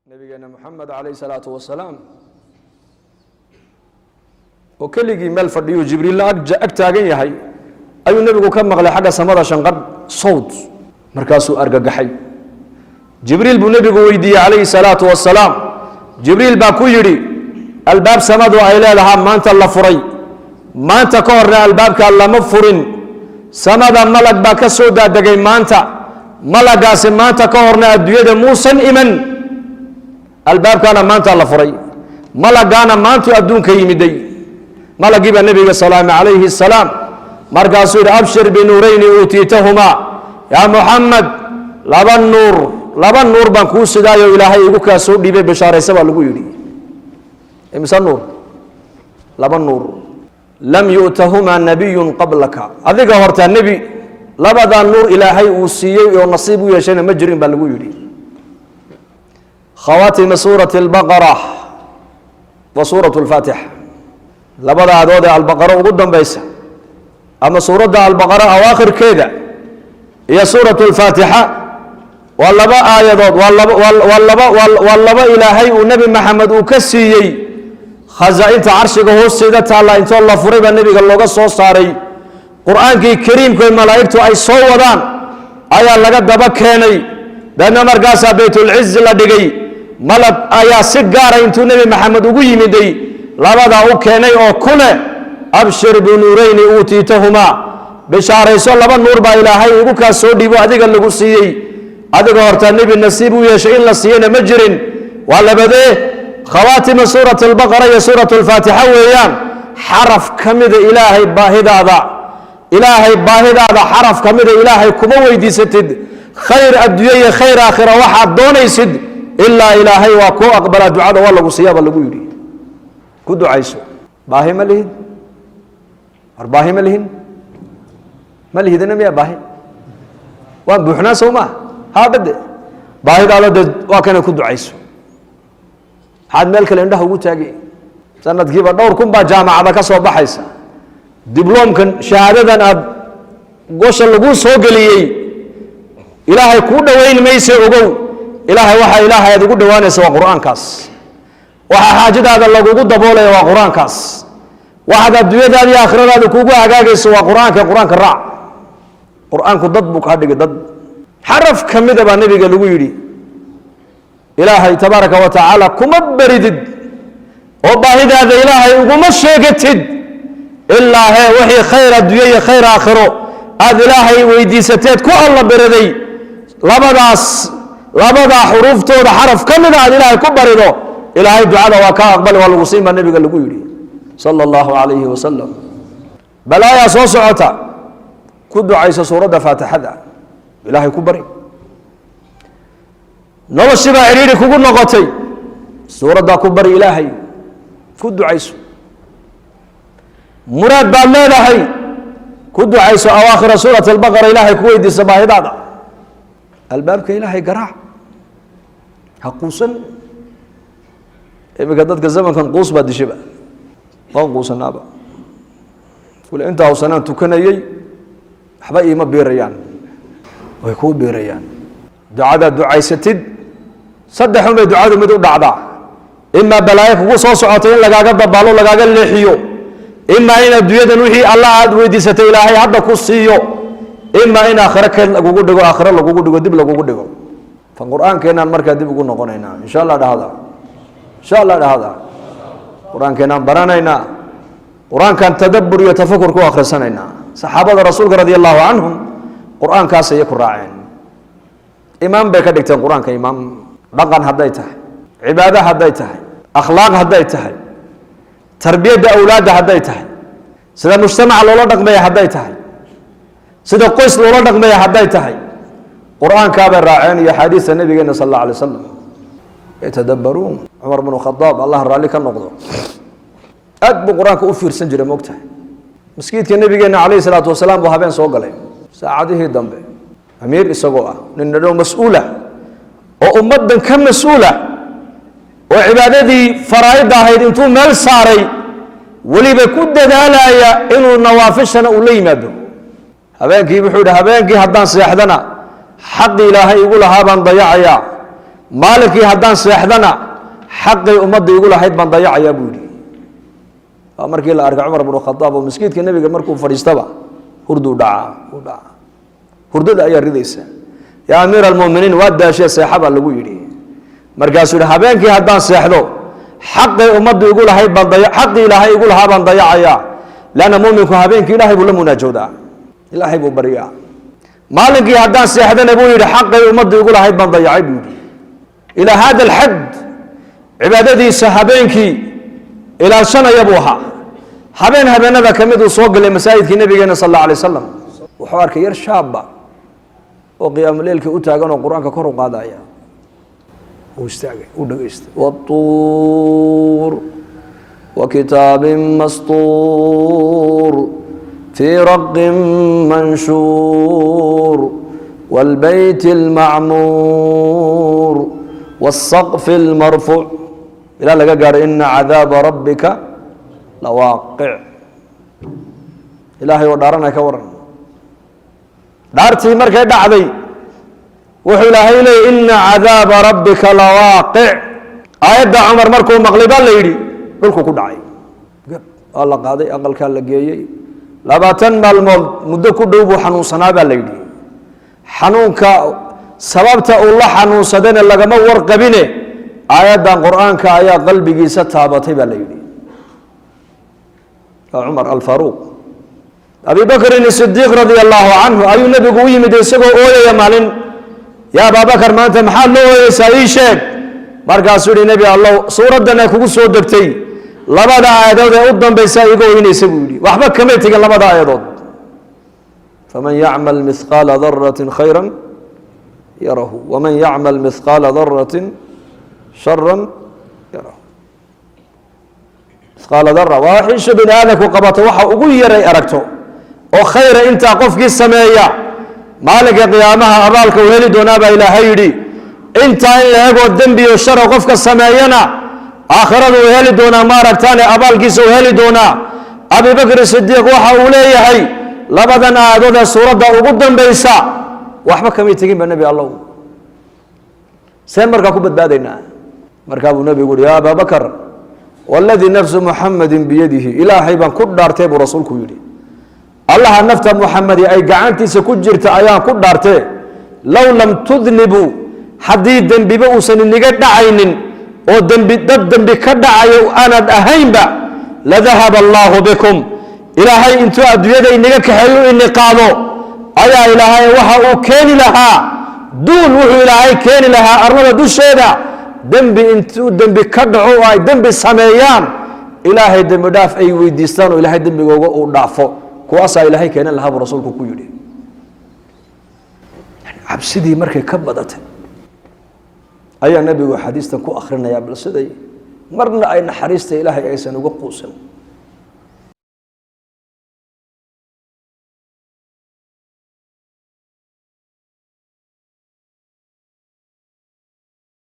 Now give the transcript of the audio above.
نبينا محمد عليه الصلاة والسلام وكلجي مال فرديو جبريل أكتاجين يهي أي النبي كم مغلى حاجة سمادا شنقر صوت مركاسو أرجع حي جبريل بنبي ويدي عليه الصلاة والسلام جبريل باكويري الباب سماد وإلى لها ما أنت الله فري ما أنت كورنا الباب كالله مفرين سماد ملك باكسودا دقي ما أنت ملك قاسم ما أنت كورنا الديد موسى إمن الباب كان ما أنت الله فري ملك أنا ما أنت أدون كيمدي ملك جيب النبي صلى الله عليه السلام مركاسو أبشر بنورين أوتيتهما يا محمد لبن نور بانكو سدايو إلهي يقولك سود دي بشارة سبا لغو يري إمسان نور لبن نور لم يؤتهما نبي قبلك أذيك هورت النبي لبدا نور إلهي وسيو ونصيبه يشين مجرين بلغو يري خواتم سورة البقرة وسورة الفاتح لبدا عدود البقرة وقدم بيسا أما سورة البقرة أواخر كذا هي سورة الفاتحة واللبا آيات واللبا إلهي والنبي محمد وكسيي خزائن عرشك هو السيدة الله إن الله فريب النبي قال له قصة صاري قرآن كريم كل ملائكته أي صوّدان آية لقد دبكيني لأن مرقاسة بيت العز لدقي ملك آية سجارة إنتو النبي محمد وقوي مدي لبدا أوكيني أو كله أبشر بنورين أوتيتهما بشارة يسول لبا نور با إلهي وقوكا سودي وأدق اللي قصيي أدق هورتا النبي النسيب ويشعين لسيين مجرين وعلى بديه خواتم سورة البقرة يا سورة الفاتحة ويان حرف كمد إلهي باهد هذا حرف كمد إلهي كموي دي ستد خير الدنيا خير آخرة واحد دون يسد إلا إلهي وكو أقبل الدعاء والله قصياب اللي قيري كدو عيسو باهي ملهن أرباهي ملهن ملهن نمي باهي وان بوحنا سوما ها بدأ باهي قالوا وكان كدو عيسو حد مالك اللي عنده هو تاجي سنة تجيب الدور كم بجامعة هذا كسر بحيسة دبلوم كان شهادة أب قوش اللجوء سوق لي إلهي كودا وين ما يسوقه إلهي وح إلهي هذا كودا وين سوى قرآن كاس وح حاجة هذا اللجوء كودا بوله وقرآن كاس واحد الدنيا هذه آخر هذا كوجا عجاج سوى قرآن كقرآن كالرع قرآن كضد بك هذا ضد حرف كم ده بالنبي قالوا يري إلهي تبارك وتعالى كم بردد وباهد هذا إلهي وما شيقتد إلا هي وحي خير الدنيا خير آخره هذا إلهي ويدي ستات كو الله بردي لبدا حروف تود حرف كم ده إلهي كبرده إلهي دعاء وكا أقبل والوصيم النبي قال له يري صلى الله عليه وسلم بلايا صوصعتا كد عيسى سورة فاتحة إلهي كبري نو الشبع عريري كقول نقطي سورة كبر إلهي كد عيسو مراد بالله إلهي كد عيسو أواخر سورة البقرة إلهي كويدي سباهي دادا الباب كإلهي قرع حقوسا إبقى قدتك الزمن كان قوس بعد شبع قان قوس النابا ولا أنت أو سنان تكنيي حبايي ما بيريان ويكون بيريان دعاء ستد صدحهم دعاء مدو دعدا إما بلايك وصوص عطين لقاقب بالو لقاقب اللحيو إما إن الدنيا نوحي الله عاد ويدي ستي إلهي عبدا كسيو إما إن آخرك لقوقو دقو آخر لقوقو دقو دب لقوقو دقو فالقرآن كينا المركة دب قلنا قنينا إن شاء الله هذا إن شاء الله هذا قرآن كينا برانينا قرآن كان تدبر يتفكر كو آخر سنينا صحابة الرسول رضي الله عنهم قرآن كاسي يكون راعين إمام بيكدكتن قرآن كإمام dhaqan hadday tahay cibaado hadday tahay akhlaaq hadday tahay tarbiyada awlaadda hadday tahay sida mujtamaca loola dhaqmaya hadday tahay sida qoys loola dhaqmaya hadday tahay quraanka bay raaceen iyo xadiiska nabigeena sallallahu alayhi wasallam yatadabbaruun umar ibn khattab allah raali ka noqdo aad buu quraanka u fiirsan jiray moogtahay masjidka nabigeena alayhi salaatu wasalaam buu habeen soo galay saacadihii dambe amiir isagoo ah nin dhadhow mas'uula oo ummadan ka mas'uula oo cibaadadii faraa'id ahayd intuu meel saaray waliba ku dadaalaya inuu nawaafishana u la yimaado habeenkii wuxuu yidhi habeenkii haddaan seexdana xaq ilaahay igu lahaa baan dayacayaa maalinkii haddaan seexdana xaqii ummadda igu lahayd baan dayacayaa buu yidhi. waa markii la arkay cumar bnu khadaab oo masjidka nebiga markuu fadhiistaba hurduu dhacaa hurdada ayaa ridaysa. yaa amiira almu'miniin waa daashee seexa baa lagu yidhi. markaasuu yidhi habeenkii haddaan seexdo xaqii ummadda igu lahayd baan xaqii ilaahay igu lahaa baan dayacayaa. lanna mu'minku habeenkii ilaahay buu la munaajoodaa, ilaahay buu baryaa. maalinkii haddaan seexdana buu yidhi xaqii ummadda igu lahayd baan dayacay buu yidhi. ilaa hada alxad cibaadadiisa habeenkii ilaalshanaya buu ahaa. habeen habeenada ka mid uu soo galay masaajidkii nabigeena sal alla alay wasalam, wuxuu arkay yar shaabba oo qiyaamo leelkii u taagan oo qur-aanka kor u qaadaya. uu istaagay, uu dhageystay. watuur wakitaabin mastuur fii raqin manshuur wاlbayt اlmacmuur wالsaqf اlmarfuuc ilaa laga gaaro ina cadaaba rabbika lawaaqic. ilaahay oo dhaaranay ka waran. dhaartii markay dhacday wuxuu ilaahay leeyay ina cadaaba rabbika lawaaqic. aayadda cumar markuu maqlay baa la yidhi dhulku ku dhacay, waa la qaaday, aqalkaa la geeyey. 20 maalmood muddo ku dhow buu xanuunsanaa baa la yidhi. xanuunka sababta uu la xanuunsadana lagama warqabine aayaddan qur-aanka ayaa qalbigiisa taabatay baa la yidhi. cumar alfaaruuq. abi bakrin sidiiq radia allahu canhu ayuu nebigu u yimid isagoo ooyaya maalin. yaa abaabakar maanta maxaad la ooyeysaa ii sheeg. markaasuu yihi nebi allow suuraddana kugu soo degtay labada aayadood ee u dambaysa iga oynaysa buu yidhi. waxba kamay tegin labada aayadood. faman yacmal mihqaala daratin khayra yarahu waman yacmal mihqaala daratin shara yarahu. mihqaala dara waa xiisha bini aadamku qabato waxa ugu yaray aragto oo khayra intaa qofkii sameeya maalinka qiyaamaha abaalka uu heli doonaa baa ilaahay yidhi. intaa in la egoo dembiyo shara qofka sameeyana aakhiradu uu heli doonaa, ma aragtaane abaalkiisa uu heli doonaa. abi bakr sidiiq waxa uu leeyahay labadan aayadood ee suuradda ugu dambaysa waxba kamay tegin ba nebi allow, seen markaa ku badbaadaynaa. markaa buu nebigu uhi yaa abaa bakar waladii nafsu muxamadin biyadihi, ilaahay baan ku dhaartee buu rasuulku yidhi. allaha nafta muxamadi ay gacantiisa ku jirta ayaan ku dhaartee low lam tudnibuu, haddii dembiba uusan iniga dhacaynin oo dad dembi ka dhacayo aanad ahaynba, ladahaba allaahu bikum, ilaahay intuu adduunyada inaga kaxeeyo ini qaado ayaa ilaahay waxa uu keeni lahaa duul, wuxuu ilaahay keeni lahaa arlada dusheeda dembi intuu dembi ka dhaco oo ay dembi sameeyaan ilaahay dembi dhaaf ay weydiistaan oo ilaahay dembigooga uu dhaafo. kuwaasaa ilaahay keenan lahaa buu rasuulku ku yidhi. cabsidii markay ka badatay ayaa nebigu xadiistan ku akhrinayaa bal siday marna ay naxariista ilaahay aysan uga quusan.